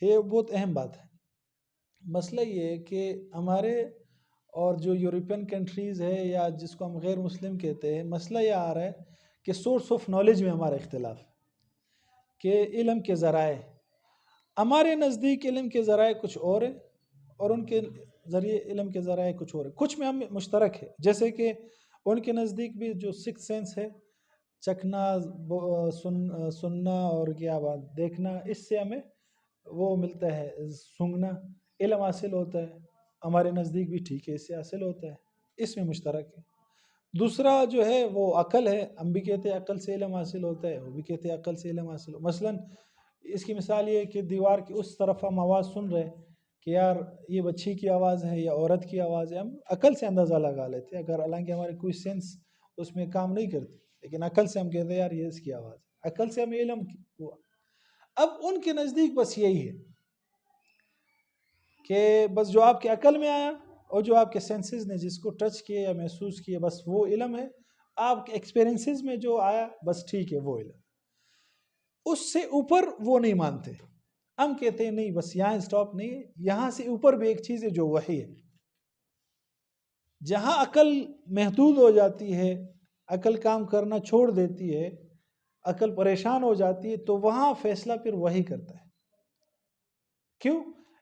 یہ بہت اہم بات ہے. مسئلہ یہ ہے کہ ہمارے اور جو یورپین کنٹریز ہے یا جس کو ہم غیر مسلم کہتے ہیں، مسئلہ یہ آ رہا ہے کہ سورس آف نالج میں ہمارا اختلاف ہے کہ علم کے ذرائع، ہمارے نزدیک علم کے ذرائع کچھ اور ہے اور ان کے ذریعے علم کے ذرائع کچھ اور ہے. کچھ میں ہم مشترک ہے، جیسے کہ ان کے نزدیک بھی جو سکس سینس ہے، چکھنا، سننا اور کیا بات دیکھنا، اس سے ہمیں وہ ملتا ہے، سونگھنا، علم حاصل ہوتا ہے. ہمارے نزدیک بھی ٹھیک ہے، اس سے حاصل ہوتا ہے، اس میں مشترک ہے. دوسرا جو ہے وہ عقل ہے، ہم بھی کہتے ہیں عقل سے علم حاصل ہوتا ہے، وہ بھی کہتے ہیں عقل سے علم حاصل ہو. مثلا اس کی مثال یہ ہے کہ دیوار کی اس طرف ہم آواز سن رہے کہ یار یہ بچی کی آواز ہے یا عورت کی آواز ہے، ہم عقل سے اندازہ لگا لیتے ہیں، اگر حالانکہ ہمارے کوئی سینس اس میں کام نہیں کرتی، لیکن عقل سے ہم کہتے ہیں یار یہ اس کی آواز ہے، عقل سے ہمیں علم ہوا. اب ان کے نزدیک بس یہی ہے کہ بس جو آپ کے عقل میں آیا اور جو آپ کے سینسز نے جس کو ٹچ کیے یا محسوس کیے، بس وہ علم ہے. آپ کے ایکسپیرینسز میں جو آیا بس ٹھیک ہے، وہ علم. اس سے اوپر وہ نہیں مانتے. ہم کہتے ہیں نہیں، بس یہاں اسٹاپ نہیں ہے، یہاں سے اوپر بھی ایک چیز ہے جو وحی ہے. جہاں عقل محدود ہو جاتی ہے، عقل کام کرنا چھوڑ دیتی ہے، عقل پریشان ہو جاتی ہے، تو وہاں فیصلہ پھر وحی کرتا ہے. کیوں؟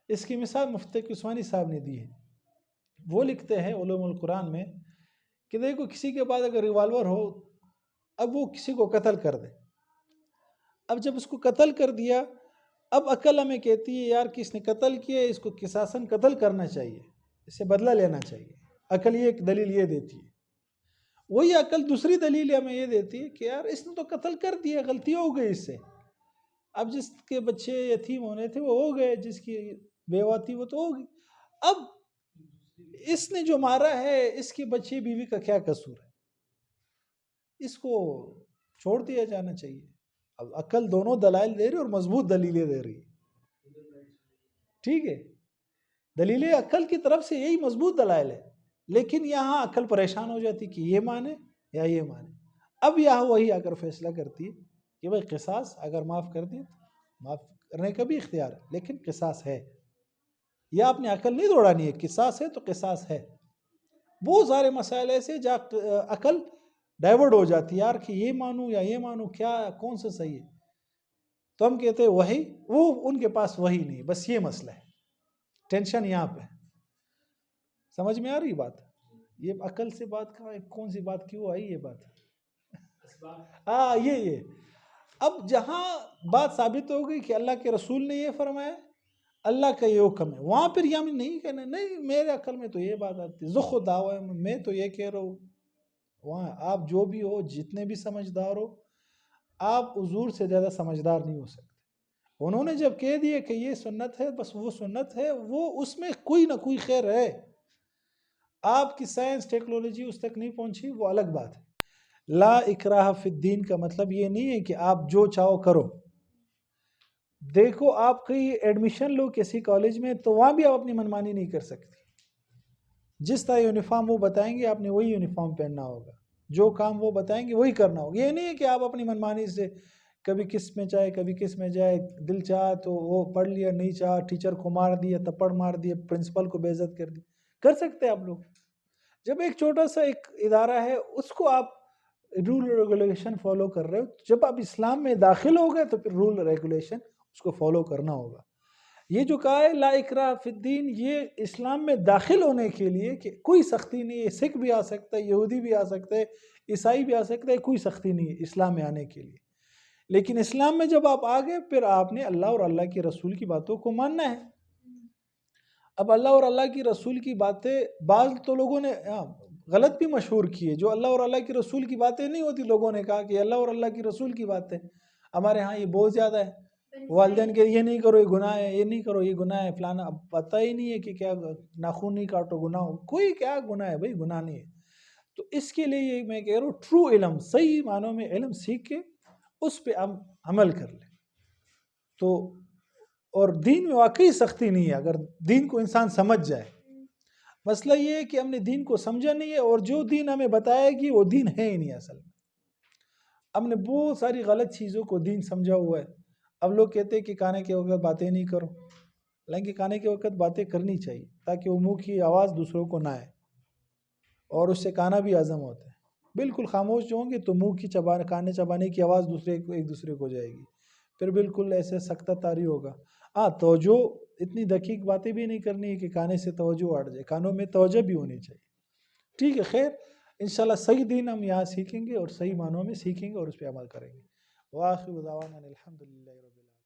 اس کی مثال مفتی کسوانی صاحب نے دی ہے. وہ لکھتے ہیں علوم القرآن میں کہ دیکھو کسی کے پاس اگر ریوالور ہو، اب وہ کسی کو قتل کر دے، اب جب اس کو قتل کر دیا، اب عقل ہمیں کہتی ہے یار کہ اس نے قتل کیا، اس کو قصاصاً قتل کرنا چاہیے، اس سے بدلہ لینا چاہیے. عقل یہ ایک دلیل یہ دیتی ہے. وہی عقل دوسری دلیل ہمیں یہ دیتی ہے کہ یار اس نے تو قتل کر دیا، غلطی ہو گئی اس سے. اب جس کے بچے یتیم ہونے تھے وہ ہو گئے، جس کی بیوہ تھی وہ تو ہو گئی. اب اس نے جو مارا ہے، اس کی بچی بیوی کا کیا قصور ہے؟ اس کو چھوڑ دیا جانا چاہیے. اب عقل دونوں دلائل دے رہی اور مضبوط دلیلیں دے رہی، ٹھیک ہے، دلیلیں عقل کی طرف سے یہی مضبوط دلائل ہے، لیکن یہاں عقل پریشان ہو جاتی کہ یہ مانے یا یہ مانے. اب یہاں وہی اگر فیصلہ کرتی ہے کہ بھائی قصاص اگر معاف کر دی تو معاف کرنے کا بھی اختیار ہے، لیکن قصاص ہے، یا آپ نے عقل نہیں دوڑانی ہے، قصاص ہے تو قصاص ہے. بہت سارے مسائل ایسے جہاں عقل ڈائیورٹ ہو جاتی ہے، یار کہ یہ مانوں یا یہ مانوں، کیا کون سا صحیح ہے. تو ہم کہتے ہیں وہی، وہ ان کے پاس وہی نہیں. بس یہ مسئلہ ہے، ٹینشن یہاں پہ. سمجھ میں آ رہی بات؟ یہ عقل سے بات کون سی بات کیوں آئی یہ بات؟ ہاں یہ اب جہاں بات ثابت ہو گئی کہ اللہ کے رسول نے یہ فرمایا، اللہ کا یہ حکم ہے، وہاں پھر یہ نہیں کہنا نہیں میرے عقل میں تو یہ بات آتی، زخ و دعوی میں تو یہ کہہ رہا ہوں. وہاں آپ جو بھی ہو، جتنے بھی سمجھدار ہو، آپ حضور سے زیادہ سمجھدار نہیں ہو سکتے. انہوں نے جب کہہ دیا کہ یہ سنت ہے، بس وہ سنت ہے، وہ اس میں کوئی نہ کوئی خیر ہے. آپ کی سائنس ٹیکنالوجی اس تک نہیں پہنچی، وہ الگ بات ہے. لا اکراہ فی الدین کا مطلب یہ نہیں ہے کہ آپ جو چاہو کرو. دیکھو آپ کہیں ایڈمیشن لو کسی کالج میں تو وہاں بھی آپ اپنی منمانی نہیں کر سکتے. جس طرح یونیفارم وہ بتائیں گے آپ نے وہی یونیفارم پہننا ہوگا، جو کام وہ بتائیں گے وہی کرنا ہوگا. یہ نہیں ہے کہ آپ اپنی منمانی سے کبھی کس میں جائے کبھی کس میں جائے، دل چاہا تو وہ پڑھ لیا، نہیں چاہا ٹیچر کو مار دیا، تپڑ مار دیا، پرنسپل کو بے عزت کر دی. کر سکتے آپ لوگ. جب ایک چھوٹا سا ایک ادارہ ہے اس کو آپ رول ریگولیشن فالو کر رہے ہو، جب آپ اسلام میں داخل ہو گئے تو پھر رول ریگولیشن اس کو فالو کرنا ہوگا. یہ جو کہا ہے لا اکراہ فی الدین، یہ اسلام میں داخل ہونے کے لیے کہ کوئی سختی نہیں ہے. سکھ بھی آ سکتا ہے، یہودی بھی آ سکتا ہے، عیسائی بھی آ سکتا ہے، کوئی سختی نہیں ہے اسلام میں آنے کے لیے. لیکن اسلام میں جب آپ آ گئے پھر آپ نے اللہ اور اللہ کے رسول کی باتوں کو ماننا ہے. اب اللہ اور اللہ کی رسول کی باتیں بعض تو لوگوں نے غلط بھی مشہور کی ہے، جو اللہ اور اللہ کی رسول کی باتیں نہیں ہوتی. لوگوں نے کہا کہ اللہ اور اللہ کی رسول کی باتیں ہمارے ہاں یہ بہت زیادہ ہے. والدین کے یہ نہیں کرو یہ گناہ ہے، یہ نہیں کرو یہ گناہ ہے، فلانا. اب پتہ ہی نہیں ہے کہ کیا ناخن نہیں کاٹو گناہ ہو، کوئی کیا گناہ ہے بھائی، گناہ نہیں ہے. تو اس کے لیے یہ میں کہہ رہا ہوں ٹرو علم، صحیح معنوں میں علم سیکھ کے اس پہ ہم عمل کر لیں تو. اور دین میں واقعی سختی نہیں ہے اگر دین کو انسان سمجھ جائے. مسئلہ یہ ہے کہ ہم نے دین کو سمجھا نہیں ہے، اور جو دین ہمیں بتایا گی وہ دین ہے ہی نہیں. اصل میں ہم نے بہت ساری غلط چیزوں کو دین سمجھا ہوا ہے. اب لوگ کہتے ہیں کہ کھانے کے وقت باتیں نہیں کرو، حالانکہ کھانے کے وقت باتیں کرنی چاہیے تاکہ وہ منہ کی آواز دوسروں کو نہ آئے اور اس سے کھانا بھی ہضم ہوتا ہے۔ بالکل خاموش جو ہوں گے تو منہ کی کھانے چبانے کی آواز ایک دوسرے کو جائے گی، پھر بالکل ایسے سکتہ طاری ہوگا۔ توجہ اتنی دقیق باتیں بھی نہیں کرنی ہے کہ کھانے سے توجہ ہٹ جائے، کانوں میں توجہ بھی ہونی چاہیے۔ ٹھیک ہے، خیر انشاءاللہ صحیح دین ہم یہاں سیکھیں گے اور صحیح معنوں میں سیکھیں گے اور اس پہ عمل کریں گے۔ وآخر دعوانا الحمدللہ رب العالمین۔